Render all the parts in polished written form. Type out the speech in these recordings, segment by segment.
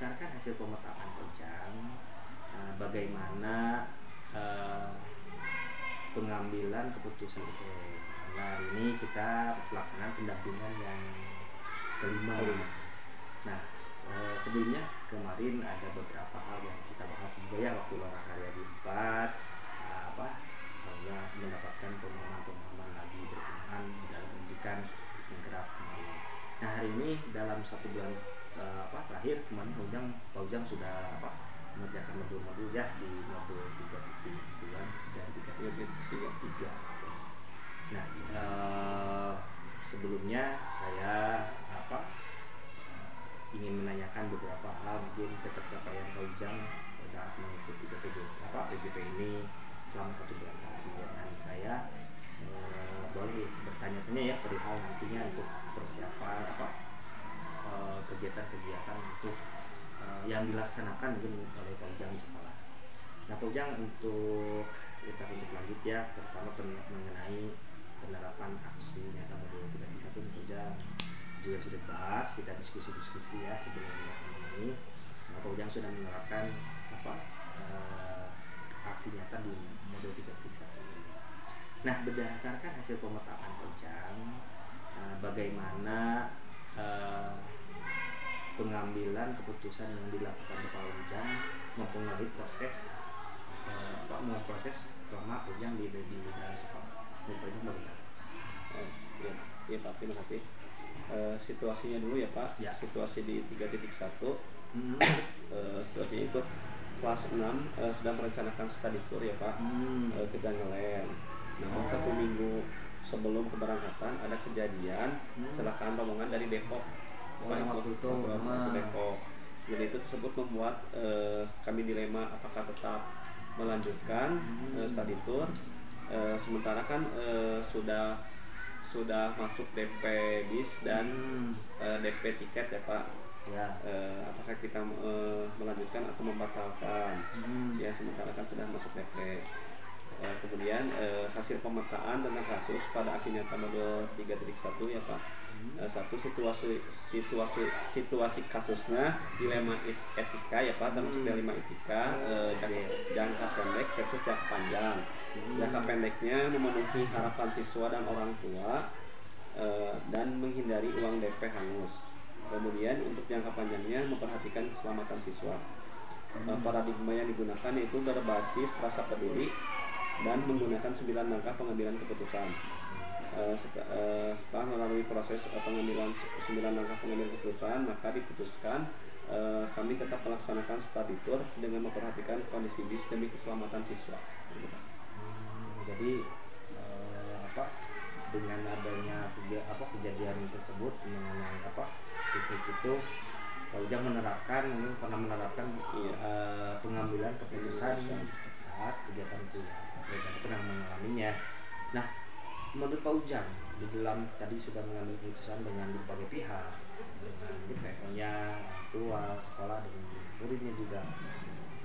berdasarkan hasil pemetaan Ujang, bagaimana pengambilan keputusan. Nah, hari ini kita pelaksanaan pendampingan yang kelima. Nah, sebelumnya kemarin ada beberapa hal yang kita bahas juga ya waktu Lora Karya di 4, bahwa mendapatkan pemahaman lagi berkenaan di dalam pendidikan yang kerap kemarin. Nah, hari ini dalam 1 bulan terakhir kemarin Pak Ujang sudah mengerjakan modul-modul ya di modul 3.2 dan 3.3. Nah, sebelumnya saya ingin menanyakan beberapa hal mungkin ketercapaian Pak Ujang saat mengikuti PJP ini selama 1 bulan terakhir. Dan saya boleh bertanya-tanya ya perihal nantinya untuk persiapan kegiatan-kegiatan untuk yang dilaksanakan mungkin oleh Pak Ujang di sekolah. Nah, Pak Ujang, untuk kita lanjut ya, pertama mengenai penerapan aksi nyata modul 3.1 Pak Ujang juga sudah bahas, kita diskusi ya sebelumnya ini. Nah, Pak Ujang sudah menerapkan aksi nyata di modul 3.1 ini. Nah, berdasarkan hasil pemetaan Pak Ujang, bagaimana pengambilan keputusan yang dilakukan Pak Ujang mempengaruhi proses selama Pak Ujang di dalam sekolah. Pak Ujang bagaimana? Ya Pak, terima kasih. Situasinya dulu ya Pak. Ya. Situasi di 3.1 situasinya itu kelas 6 sedang merencanakan study tour ya Pak, ke Jangelen. Namun 1 minggu sebelum keberangkatan ada kejadian kecelakaan rombongan dari Depok. Waktu itu Depok. Jadi itu tersebut membuat kami dilema apakah tetap melanjutkan study tour, sementara kan sudah masuk DP bis dan DP tiket ya Pak. Ya. Apakah kita melanjutkan atau membatalkan? Ya, sementara kan sudah masuk DP. Kemudian hasil pemetaan tentang kasus pada aksi nyata modul 3.1 ya Pak. Satu situasi kasusnya dilema etika ya Pak, termasuk dilema etika, jangka pendek versus jangka panjang. Jangka pendeknya memenuhi harapan siswa dan orang tua dan menghindari uang DP hangus. Kemudian untuk jangka panjangnya memperhatikan keselamatan siswa. Paradigma yang digunakan yaitu berbasis rasa peduli dan menggunakan 9 langkah pengambilan keputusan. Setelah melalui proses pengambilan 9 langkah pengambilan keputusan, maka diputuskan kami tetap melaksanakan study tour dengan memperhatikan kondisi bis demi keselamatan siswa. Jadi dengan adanya kejadian tersebut mengenai titik itu, Pak Ujang pernah menerapkan pengambilan keputusan saat kegiatan itu ya. Dan pernah mengalaminya. Nah, menurut Pak Ujang di dalam tadi sudah mengambil keputusan dengan berbagai pihak, dengan PO-nya, tua, sekolah, dengan muridnya juga.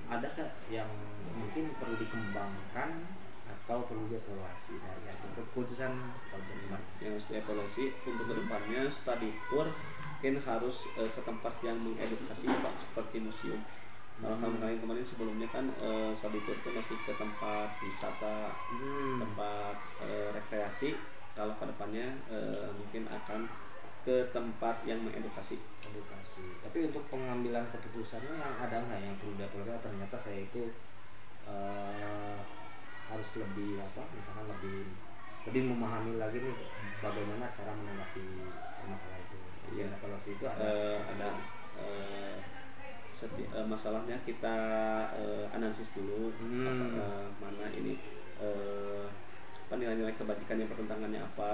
Adakah yang mungkin perlu dikembangkan atau perlu dievaluasi dari hasil keputusan Pak Ujang kemarin? Yang harus dievaluasi untuk kedepannya study tour mungkin harus ke tempat yang mengedukasi Pak, seperti museum. Kemarin sebelumnya kan study tour itu masih ke tempat wisata, tempat rekreasi. Kalau kedepannya mungkin akan ke tempat yang mengedukasi. Tapi untuk pengambilan keputusannya yang ada nggak yang perlu dievaluasi? Ternyata saya itu harus lebih misalkan lebih memahami lagi nih bagaimana cara menanggapi masalah itu. Iya, evaluasi itu ada masalahnya kita analisis dulu mana ini nilai-nilai kebajikan yang pertentangannya apa,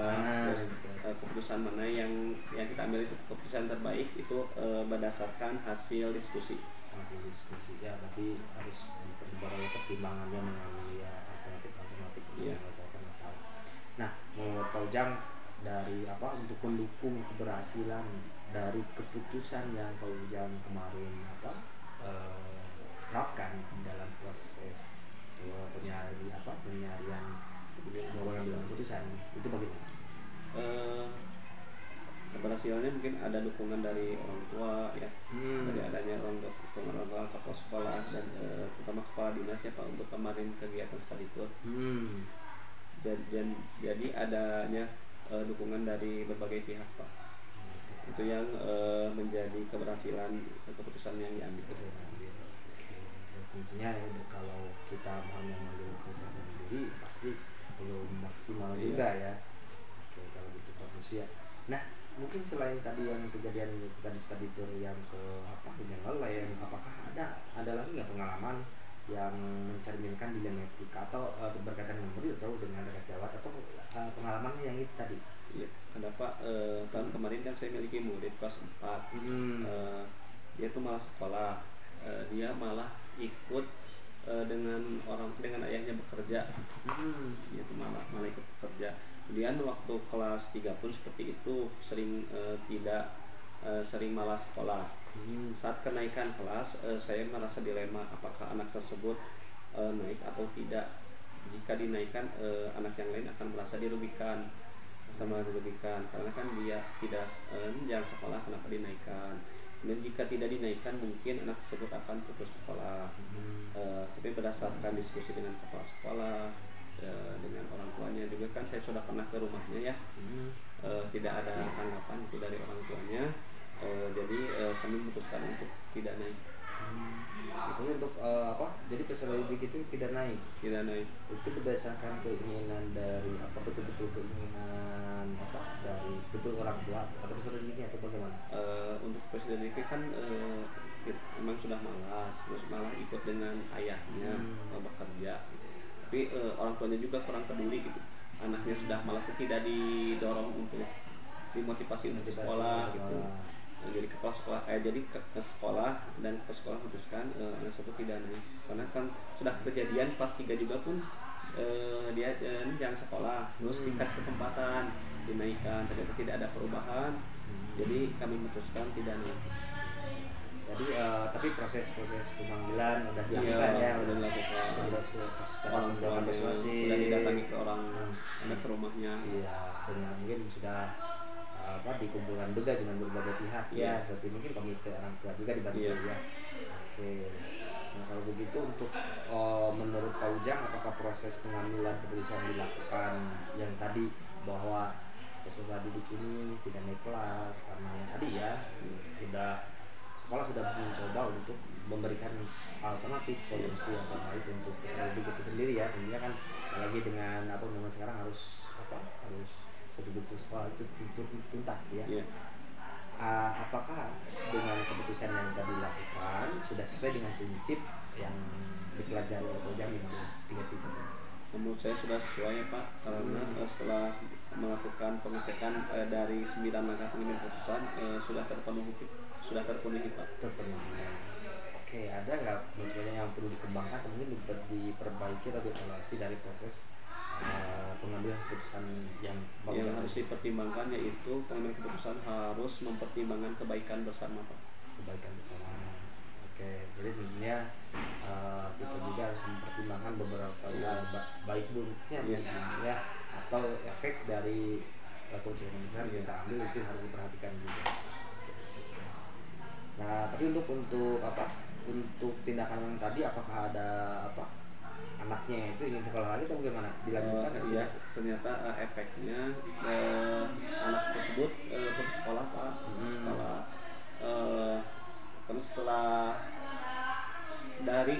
terus keputusan mana yang kita ambil itu keputusan terbaik itu berdasarkan hasil diskusi ya, berarti harus diperbarui pertimbangannya mengenai alternatif menyelesaikan masalah. Nah, menurut Pak Ujang dari untuk mendukung keberhasilan dari keputusan yang Pak Ujang kemarin terapkan dalam proses penyarian pengambilan keputusan itu bagaimana? Keberhasilannya mungkin ada dukungan dari orang tua ya, dari adanya orang koordinasi apa untuk kemarin kegiatan study tour. Hmm. Jadi adanya dukungan dari berbagai pihak Pak. Itu yang menjadi keberhasilan keputusan yang diambil. Betul. Ya, tentunya ya, kalau kita mau mengambil keputusan sendiri pasti belum maksimal juga ya. Oke, kalau gitu bagus ya. Nah, mungkin selain tadi yang kejadian kita di study tour yang ke apa yang lain, apakah ada lagi nggak pengalaman yang mencerminkan dilema etika atau berkaitan dengan murid atau dengan dekat jawab atau pengalaman yang itu tadi? Iya, ada Pak, tahun kemarin kan saya miliki murid kelas 4. Dia tuh malah sekolah, dia malah ikut dengan ayahnya bekerja. Dia tuh malah ikut bekerja. Kemudian waktu kelas 3 pun seperti itu, sering malas sekolah. Saat kenaikan kelas, saya merasa dilema apakah anak tersebut naik atau tidak. Jika dinaikkan, anak yang lain akan merasa dirugikan karena kan dia tidak jarang sekolah, kenapa dinaikkan. Dan jika tidak dinaikkan mungkin anak tersebut akan putus sekolah. Tapi berdasarkan diskusi dengan kepala sekolah, dengan orang tuanya juga kan saya sudah pernah ke rumahnya ya, tidak ada tanggapan itu dari orang tuanya. Jadi kami memutuskan untuk tidak naik. Itu untuk apa? Jadi peserta didik itu tidak naik. Itu berdasarkan keinginan dari apa, betul-betul keinginan apa dari betul orang tua atau peserta didiknya atau bagaimana? Untuk peserta didik kan memang sudah malah ikut dengan ayahnya bekerja. Tapi orang tuanya juga kurang peduli gitu. Anaknya sudah malas, tidak didorong untuk dimotivasi untuk sekolah gitu. Jadi ke sekolah dan ke sekolah memutuskan anak tersebut tidak naik karena kan sudah kejadian pas 3 juga pun dia jangan sekolah, terus dikasih kesempatan dinaikkan, ternyata tidak ada perubahan. Jadi kami memutuskan tidak naik. Jadi tapi proses pemanggilan udah dilakukan ya, udah dilakukan. Orang tua sudah didatangi ke orang anak ke rumahnya. Iya, dengan mungkin sudah dikumpulkan juga dengan berbagai pihak ya, seperti mungkin komite orang tua juga dibantu ya. Oke. Nah kalau begitu untuk menurut Pak Ujang, apakah proses pengambilan keputusan dilakukan yang tadi bahwa peserta didik ini tidak naik kelas karena yang tadi ya sekolah sudah mencoba untuk memberikan alternatif solusi yang terbaik untuk peserta didik itu sendiri ya, tentunya kan lagi dengan apa namanya sekarang harus betul-betul sekolah itu tuntas ya. Apakah dengan keputusan yang tadi dilakukan sudah sesuai dengan prinsip yang dipelajari oleh Pak Ujang di 3 Menurut saya sudah sesuai ya Pak, karena setelah melakukan pengecekan dari 9 langkah pengambilan keputusan sudah terpenuhi Pak. Oke, ada nggak menurut yang perlu dikembangkan, mungkin diperbaiki atau dievaluasi dari proses pengambilan keputusan yang harus dipertimbangkan, yaitu pengambilan keputusan harus mempertimbangkan kebaikan bersama Pak. Kebaikan bersama. Oke, jadi tentunya kita juga harus mempertimbangkan beberapa baik buruknya ya atau efek dari keputusan yang kita ambil itu harus diperhatikan juga. Nah, tapi untuk tindakan tadi apakah ada anaknya itu ingin sekolah lagi atau bagaimana dilanjutkan? Iya, ternyata efeknya anak tersebut putus sekolah Pak. Karena setelah dari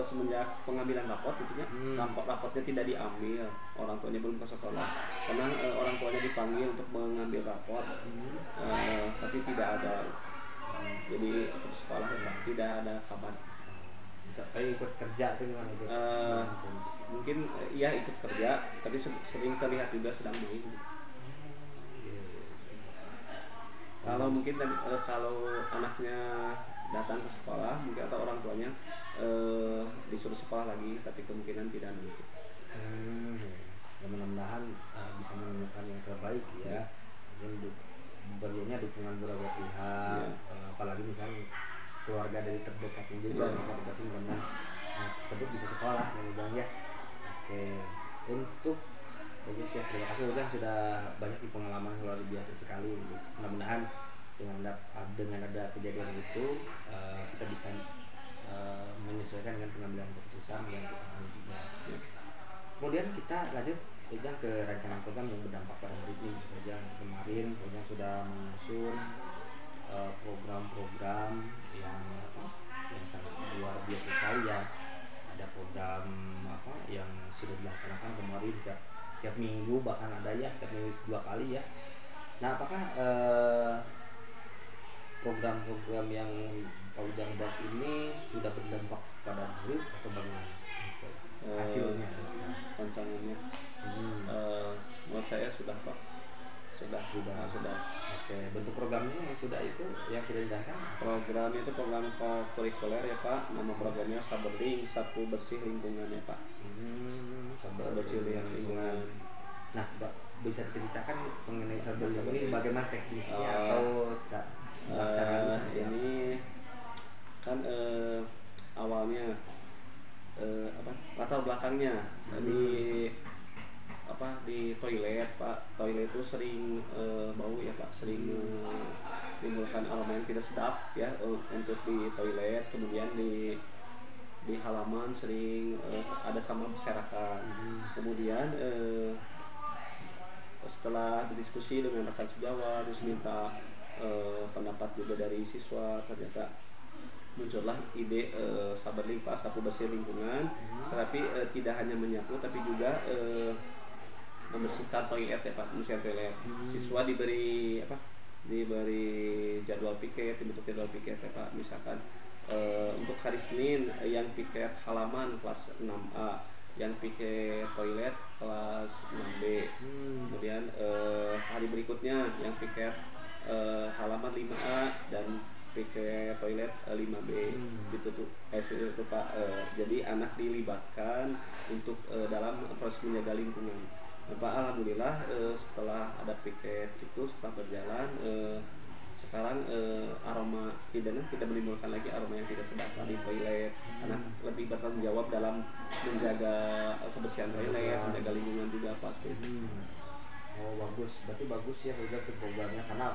semenjak pengambilan raport gitu ya, raportnya tidak diambil, orang tuanya belum ke sekolah karena orang tuanya dipanggil untuk mengambil raport, tapi tidak ada. Jadi putus sekolah ya Pak, tidak ada kabar. Kayak ikut kerja tuh gimana itu? Mungkin iya ikut kerja, tapi sering terlihat juga sedang main. Kalau mungkin kalau anaknya datang ke sekolah, mungkin atau orang tuanya disuruh sekolah lagi, tapi kemungkinan tidak begitu. Ya mudah-mudahan bisa menemukan yang terbaik ya. Mungkin berinya dukungan beberapa pihak, apalagi misalnya keluarga dari terdekatnya juga motivasi karena tersebut bisa sekolah ya. Oke, untuk bagus ya, terima kasih Ujang sudah banyak di pengalaman luar biasa sekali. Mudah-mudahan dengan ada kejadian itu kita bisa menyesuaikan dengan pengambilan keputusan yang kita ambil juga. Kemudian kita lanjut Ujang ke rancangan program yang berdampak pada murid ini. Ujang kemarin Ujang sudah menyusun program-program yang sangat luar biasa sekali ya. Ada program yang sudah dilaksanakan kemarin setiap minggu, bahkan ada ya setiap minggu 2 kali ya. Nah, apakah program-program yang Pak Ujang buat ini sudah berdampak pada murid atau bagaimana hasilnya? Rancangannya menurut saya sudah Pak, sudah. Oke, bentuk programnya yang sudah dijalankan program itu program kurikuler ya Pak. Nama programnya Saberling, Sapu Bersih Lingkungan ya Pak. Sapu Bersih Lingkungan. Nah, bisa diceritakan mengenai Saberling ini bagaimana teknisnya atau pelaksanaan ini kan awalnya latar belakangnya di toilet Pak. Toilet itu sering bau ya Pak, sering menimbulkan aroma yang tidak sedap ya untuk di toilet. Kemudian di halaman sering ada sampah berserakan. Kemudian setelah berdiskusi dengan rekan sejawat, terus minta pendapat juga dari siswa, ternyata muncullah ide Saberling Pak, Sapu Bersih Lingkungan. Tetapi tidak hanya menyapu tapi juga membersihkan toilet ya Pak, membersihkan toilet. Siswa diberi jadwal piket, dibentuk jadwal piket ya Pak. Misalkan untuk hari Senin yang piket halaman kelas 6A, yang piket toilet kelas 6B. Kemudian hari berikutnya yang piket halaman 5A dan piket toilet 5B gitu tuh itu Pak. Jadi anak dilibatkan untuk dalam proses menjaga lingkungan. Pak, alhamdulillah setelah ada piket itu, setelah berjalan sekarang aroma tidak menimbulkan lagi aroma yang tidak sedap di toilet. Anak lebih bertanggung jawab dalam menjaga kebersihan toilet, menjaga lingkungan juga pasti. Oh, bagus, berarti bagus ya udah programnya, karena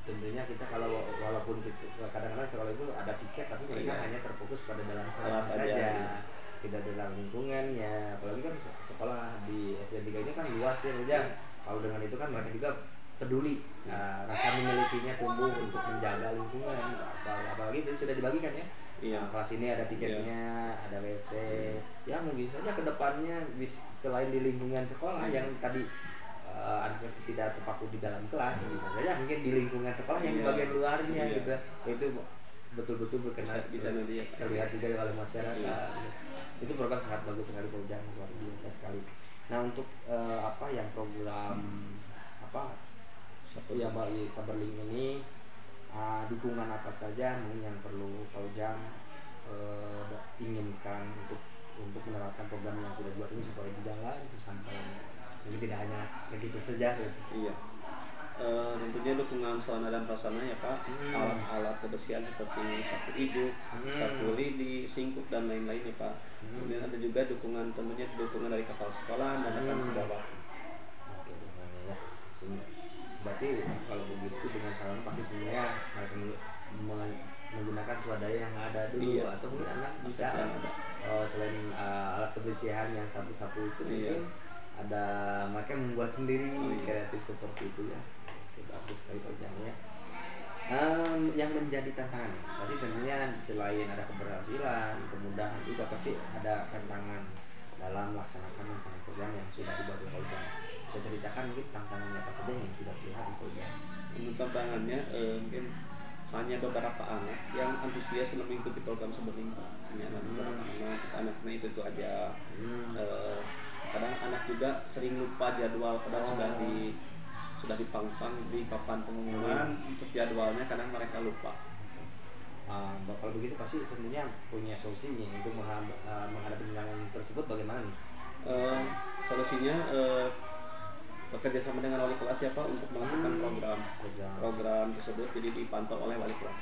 tentunya kita walaupun kita kadang-kadang sekolah itu ada piket tapi mereka hanya terfokus pada dalam kelas saja, tidak dalam lingkungannya. Apalagi kan sekolah di SD 3 ini kan luas ya Ujang. Kalau dengan itu kan mereka juga peduli, rasa memilikinya tumbuh untuk menjaga lingkungan. Apalagi itu sudah dibagikan ya. Kelas ini ada tiketnya, ada WC. Ya mungkin saja kedepannya selain di lingkungan sekolah yang tadi anak tidak terpaku di dalam kelas, bisa saja mungkin di lingkungan sekolah yang di bagian luarnya gitu. Itu betul-betul berkenan, bisa nanti terlihat juga oleh masyarakat. Itu program sangat bagus sekali Pak Ujang, luar biasa sekali. Nah, untuk yang program yang Saberling ini, dukungan apa saja mungkin yang perlu Pak Ujang inginkan untuk menerapkan program yang sudah buat ini supaya berjalan sampai jadi tidak hanya begitu saja gitu. Iya. Tentunya dukungan sarana dan prasarana ya Pak. Alat-alat kebersihan seperti sapu ijuk, sapu lidi, singkup dan lain-lain ya Pak. Kemudian ada juga dukungan dari kepala sekolah dan rekan sejawat. Oke, ya. Berarti kalau begitu dengan sarana pasti sebenarnya mereka menggunakan swadaya yang ada dulu atau mungkin anak bisa selain alat kebersihan yang sapu-sapu itu mungkin ada mereka membuat sendiri kreatif seperti itu ya. Bagus sekali Pak Ujang ya. Yang menjadi tantangan tadi tentunya selain ada keberhasilan, kemudahan juga pasti ada tantangan dalam melaksanakan rancangan program yang sudah dibuat oleh Pak Ujang. Bisa ceritakan mungkin tantangannya apa saja yang sudah dilihat di Pak Ujang? Untuk tantangannya mungkin hanya beberapa anak yang antusias mengikuti program Saberling Pak. Hanya beberapa anak-anaknya itu aja. Kadang anak juga sering lupa jadwal, padahal sudah dipangpang di papan pengumuman untuk jadwalnya, kadang mereka lupa. Kalau begitu pasti tentunya punya solusi untuk menghadapi tantangan tersebut bagaimana nih? Solusinya bekerja sama dengan wali kelas ya Pak untuk melakukan program tersebut, jadi dipantau oleh wali kelas.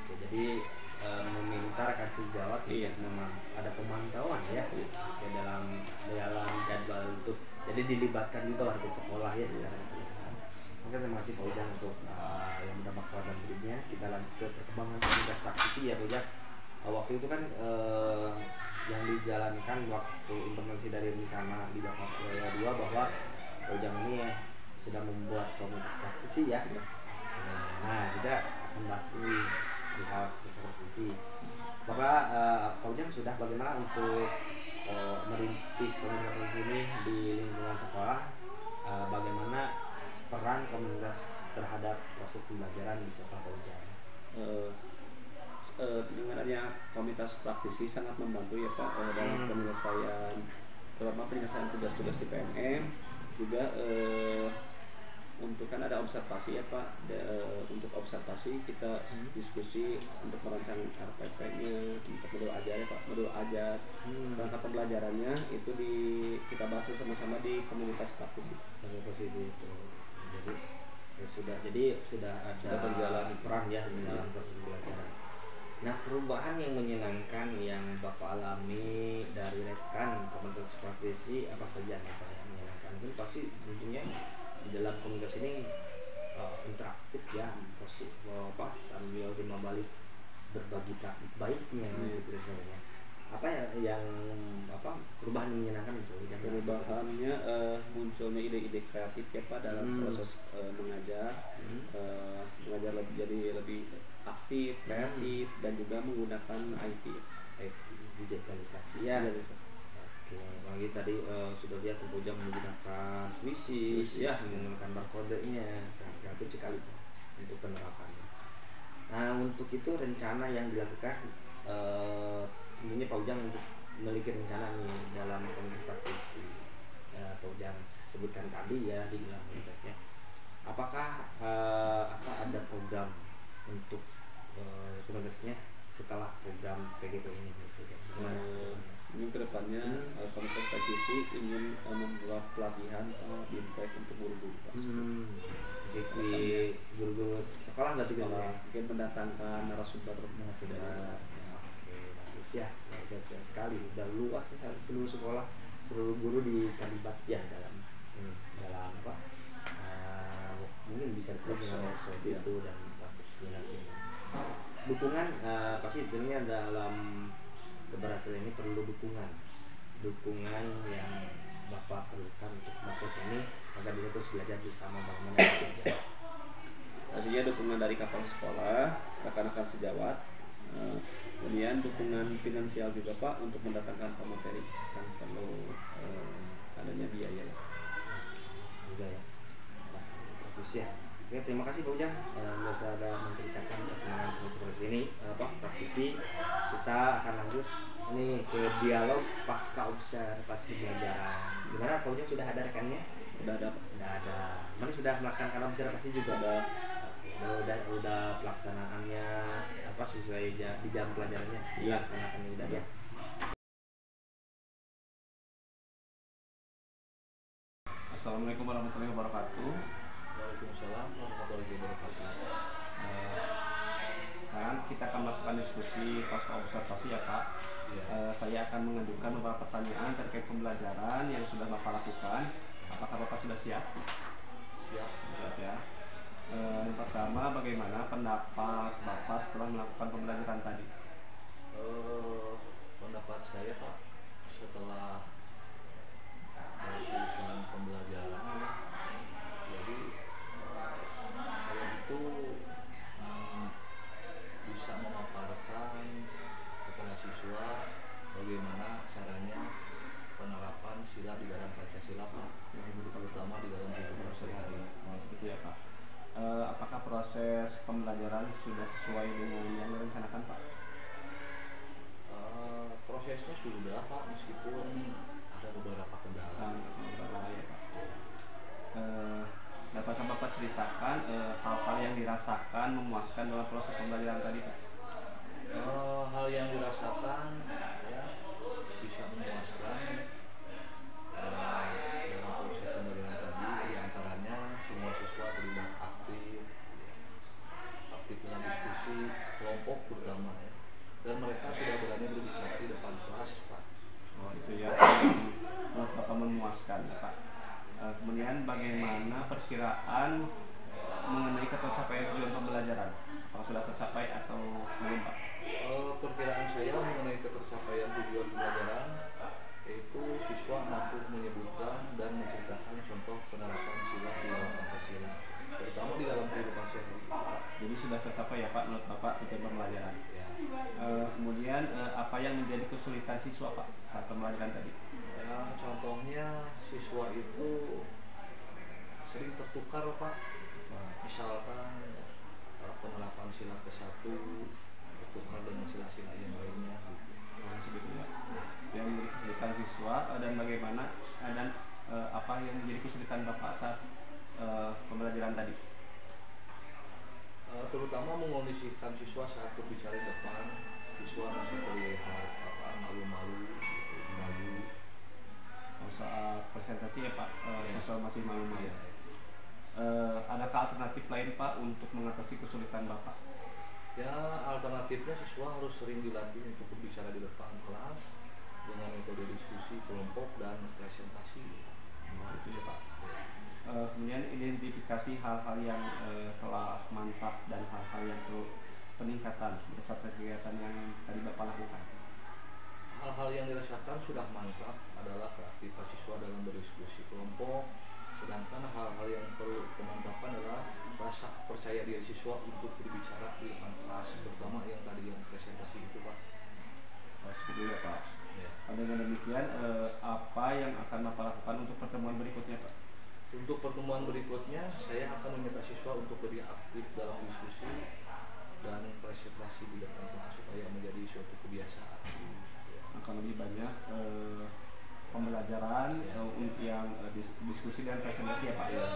Oke, jadi meminta rekan sejawat memang ada pemantauan ya dalam jadwal itu. Jadi dilibatkan juga warga sekolah ya secara keseluruhan. Oke, terima kasih Pak Ujang untuk yang berdampak pada berikutnya. Kita lanjut ke perkembangan komunitas praktisi ya Pak Ujang. Waktu itu kan yang dijalankan waktu implementasi dari rencana di Jakarta Wilayah 2 bahwa Ujang ini sudah membuat komunitas praktisi ya. Nah, kita akan bahas ini di hal praktisi. Bapak Pak Ujang sudah bagaimana untuk merintis komunitas ini di lingkungan sekolah? Bagaimana peran komunitas terhadap proses pembelajaran di sekolah Pak Ujang? Dengan adanya komunitas praktisi sangat membantu ya Pak dalam penyelesaian, terutama penyelesaian tugas-tugas di PMM juga. Untuk kan ada observasi ya Pak, untuk observasi kita diskusi untuk merancang RPP-nya, untuk modul ajar ya Pak, modul ajar, rangka pembelajarannya itu kita bahas sama-sama di komunitas praktisi. Itu jadi sudah ada berjalan peran ya dalam proses pembelajaran. Nah, perubahan yang menyenangkan yang Bapak alami dari rekan komunitas praktisi apa saja nih Pak yang menyenangkan? Mungkin pasti tentunya di dalam komunitas ini interaktif ya, sambil balik berbagi praktik baiknya gitu sebenarnya. Apa yang perubahan yang menyenangkan itu? Perubahannya munculnya ide-ide kreatif ya Pak dalam proses mengajar, mengajar lebih aktif, kreatif, dan juga menggunakan IT digitalisasi ya. Oke, lagi tadi sudah lihat Ujang menggunakan Quizzes ya, menggunakan barcode-nya, sangat kreatif sekali untuk penerapannya. Nah, untuk itu rencana yang dilakukan ini Pak Ujang untuk memiliki rencana nih dalam komunitas praktisi Pak Ujang sebutkan tadi ya di dalam komunitasnya. Apakah ada program untuk komunitasnya setelah program PGP ini? Ini kedepannya komunitas praktisi ingin membuat pelatihan BIMPEK untuk guru-guru Pak. Di guru-guru sekolah nggak sih? Mungkin mendatangkan narasumber. Oke, bagus ya, bagus ya sekali. Udah luas ya, seluruh sekolah, seluruh guru terlibat ya dalam apa? Mungkin bisa disebut dengan workshop itu dan vaksinasi. Dukungan pasti tentunya dalam keberhasilan ini perlu dukungan yang Bapak perlukan untuk proses ini agar bisa terus belajar bersama bagaimana belajar. Artinya dukungan dari kapal sekolah, rekan-rekan sejawat, kemudian dukungan finansial juga Pak untuk mendatangkan pemateri yang perlu adanya biaya juga ya. Bagus ya. Oke, terima kasih Pak Ujang sudah menceritakan perkembangan komunitas ini praktisi. Kita akan lanjut ini ke dialog pasca observasi pembelajaran. Gimana Pak Ujang, sudah ada rekannya? Udah ada. Mana sudah melaksanakan observasi juga? Udah pelaksanaannya sesuai di jam pelajarannya dilaksanakan udah ya. Assalamualaikum warahmatullahi wabarakatuh. Waalaikumsalam warahmatullahi wabarakatuh. Kan kita akan melakukan diskusi pasca observasi ya Pak. Saya akan mengajukan beberapa pertanyaan terkait pembelajaran yang sudah Bapak lakukan. Apakah Bapak sudah siap? Siap ya. Yang pertama, bagaimana pendapat Bapak setelah melakukan pembelajaran tadi? Pendapat saya Pak, setelah melakukan pembelajaran, jadi saya itu bisa memaparkan kepada siswa bagaimana caranya penerapan sila di dalam Pancasila Pak, terutama di dalam kehidupan sehari-hari. Begitu ya Pak. Apakah proses pembelajaran sudah sesuai dengan yang direncanakan Pak? Prosesnya sudah Pak, meskipun ada beberapa kendala. Dapatkah Bapak ceritakan hal-hal yang dirasakan memuaskan dalam proses pembelajaran tadi Pak? Hal yang dirasakan ya bisa memuaskan dalam proses pembelajaran tadi, diantaranya semua siswa terlibat aktif dalam diskusi kelompok terutama ya, dan mereka sudah berani berbicara di depan kelas Pak. Itu ya menurut Bapak memuaskan ya Pak. Kemudian bagaimana perkiraan mengenai ketercapaian tujuan pembelajaran? Apakah sudah tercapai atau belum Pak? Perkiraan saya mengenai ketercapaian tujuan pembelajaran siswa mampu menyebutkan dan menceritakan contoh penerapan sila di dalam Pancasila, terutama di dalam kehidupan sehari-hari. Jadi sudah tercapai ya Pak menurut Bapak setiap pembelajaran. Ya. Kemudian apa yang menjadi kesulitan siswa Pak saat pembelajaran tadi? Ya, contohnya siswa itu sering tertukar Pak. Misalkan penerapan sila ke-1 tertukar dengan sila-sila yang lainnya. Seperti itu, Pak. Yang menjadi kesulitan siswa dan bagaimana dan apa yang menjadi kesulitan Bapak saat pembelajaran tadi? Terutama mengondisikan siswa saat berbicara di depan, siswa masih terlihat malu-malu. Saat presentasi ya Pak, siswa masih malu-malu. Ya. Adakah alternatif lain Pak untuk mengatasi kesulitan Bapak? Ya, alternatifnya siswa harus sering dilatih untuk berbicara di depan kelas dengan metode diskusi kelompok dan presentasi. Itu ya Pak. Kemudian identifikasi hal-hal yang telah mantap dan hal-hal yang perlu peningkatan berdasarkan kegiatan yang tadi Bapak lakukan. Hal-hal yang dirasakan sudah mantap adalah kreativitas siswa dalam berdiskusi kelompok, sedangkan hal-hal yang perlu pemantapan adalah rasa percaya diri siswa untuk berbicara di depan kelas, terutama yang tadi yang presentasi itu Pak. Seperti itu ya Pak. Ya. Dengan demikian apa yang akan Bapak lakukan untuk pertemuan berikutnya Pak? Untuk pertemuan berikutnya, saya akan meminta siswa untuk lebih aktif dalam diskusi dan presentasi di depan kelas supaya menjadi suatu kebiasaan. Akan lebih banyak pembelajaran yang diskusi dan presentasi ya Pak. Ya.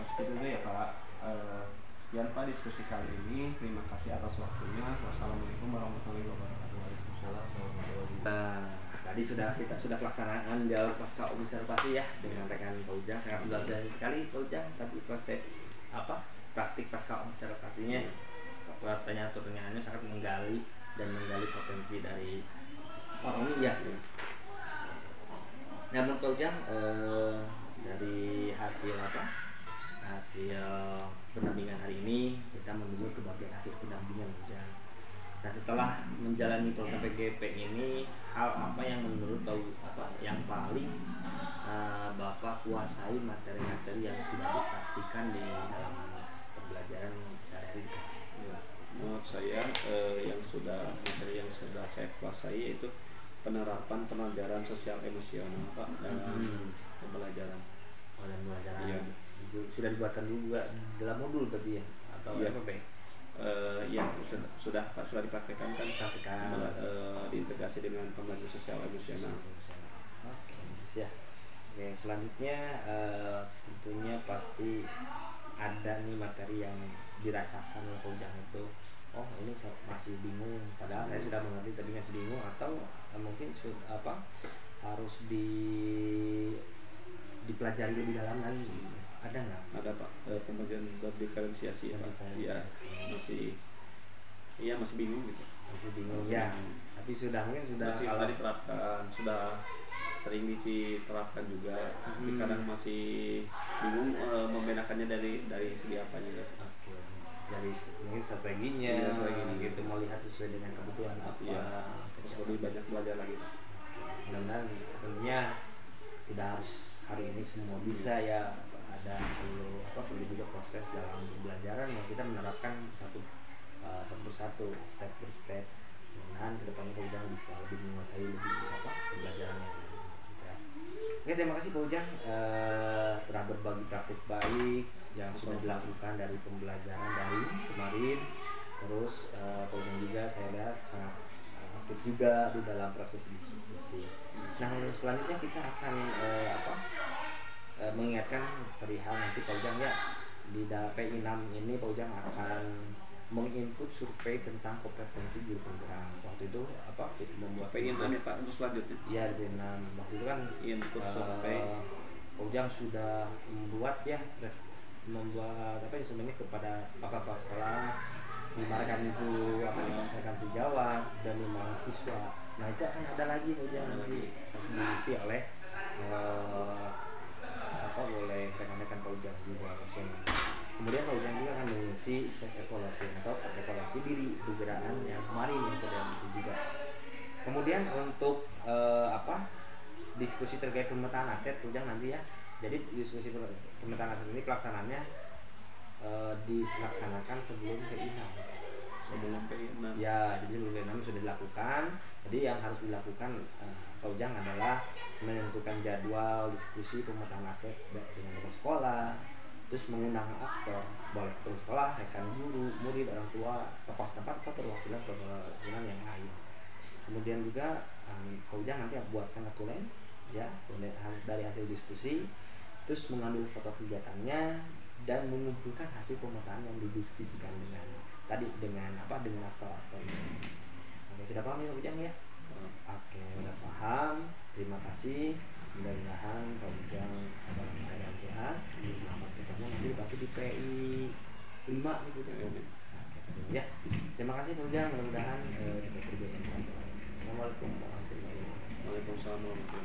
Seperti itu ya Pak. Sekian Pak diskusi kali ini. Terima kasih atas waktunya. Wassalamualaikum warahmatullahi wabarakatuh. Waalaikumsalam warahmatullahi wabarakatuh. Tadi kita sudah pelaksanaan jalur pasca observasi ya dengan rekan Pak Ujang. Sangat menghargai sekali Pak Ujang. Tapi proses praktik pasca observasinya, pertanyaannya sangat menggali potensi dari orang ini ya. Nah, menurut Pak Ujang dari hasil pendampingan hari ini kita menuju ke bagian akhir pendampingan Ujang. Nah, setelah menjalani program PGP ini, hal apa yang menurut yang paling Bapak kuasai materi-materi yang sudah dipraktikkan di dalam pembelajaran sehari-hari? Menurut saya materi yang sudah saya kuasai yaitu penerapan pembelajaran sosial emosional Pak dalam pembelajaran. Iya. Sudah dibuatkan juga dalam modul tadi ya atau iya. apa Pak? Sudah dipraktekkan kan diintegrasi dengan pembelajaran sosial emosional. Ya. Oke, selanjutnya tentunya pasti ada nih materi yang dirasakan oleh Pak Ujang itu. Oh, ini masih bingung, padahal saya sudah mengerti tapi masih bingung, atau mungkin harus dipelajari lebih dalam lagi. Ada nggak? Ada Pak, pembelajaran berdiferensiasi ya Pak. Iya, masih bingung gitu. Masih bingung ya. Tapi masih kalau diterapkan, sudah sering diterapkan juga. Tapi kadang masih bingung membedakannya dari segi apanya. Oke. Dari mungkin strateginya, gitu, melihat sesuai dengan kebutuhan apa. Iya. Lebih banyak belajar lagi. Mudah-mudahan tentunya tidak harus hari ini semua bisa ya. Ada perlu juga proses dalam pembelajaran yang kita menerapkan satu persatu, step per step. Mudah-mudahan kedepannya Pak Ujang bisa lebih menguasai pembelajaran yang Oke, terima kasih Pak Ujang telah berbagi praktik baik yang sudah dilakukan dari pembelajaran dari kemarin. Terus Pak Ujang juga saya lihat sangat aktif juga di dalam proses diskusi. Nah, selanjutnya kita akan mengingatkan perihal nanti Pak Ujang ya di PI 6 ini Pak Ujang akan menginput survei tentang kompetensi juru penggerak. Waktu itu membuat PI 6 ya Pak untuk selanjutnya. Iya, di PI 6. Waktu itu kan input survei. Pak Ujang sudah membuat sebenarnya kepada pakar sekolah 5 rekan ibu, rekan sejawat dan 5 siswa. Nah, itu akan ada lagi Pak Ujang nanti harus diisi oleh oleh rekan-rekan Pak Ujang juga pastinya. Kemudian Pak Ujang juga akan mengisi self evaluasi atau evaluasi diri pergerakan yang kemarin yang sudah diisi juga. Kemudian untuk diskusi terkait pemetaan aset Ujang nanti ya. Jadi diskusi pemetaan aset ini pelaksanaannya dilaksanakan sebelum ke-6. Ya, jadi sebelum ke-6 sudah dilakukan. Jadi yang harus dilakukan Pak Ujang adalah menentukan jadwal diskusi pemetaan aset dengan kepala sekolah, terus mengundang aktor, boleh kepala sekolah, rekan guru, murid, orang tua, tokoh setempat atau perwakilan yang lain. Kemudian juga Pak Ujang nanti buatkan aturan ya dari hasil diskusi, terus mengambil foto kegiatannya dan mengumpulkan hasil pemetaan yang didiskusikan dengan aktor-aktor. Oke, sudah paham ya Pak Ujang ya? Oke, sudah paham. Terima kasih. Mudah-mudahan Pak Ujang dalam keadaan sehat. Selamat ketemu nanti berarti di PI 5 nih Pak Ujang. Oke, ya. Terima kasih Pak Ujang. Mudah-mudahan kita terbiasa. Assalamualaikum warahmatullahi wabarakatuh. Waalaikumsalam warahmatullahi wabarakatuh.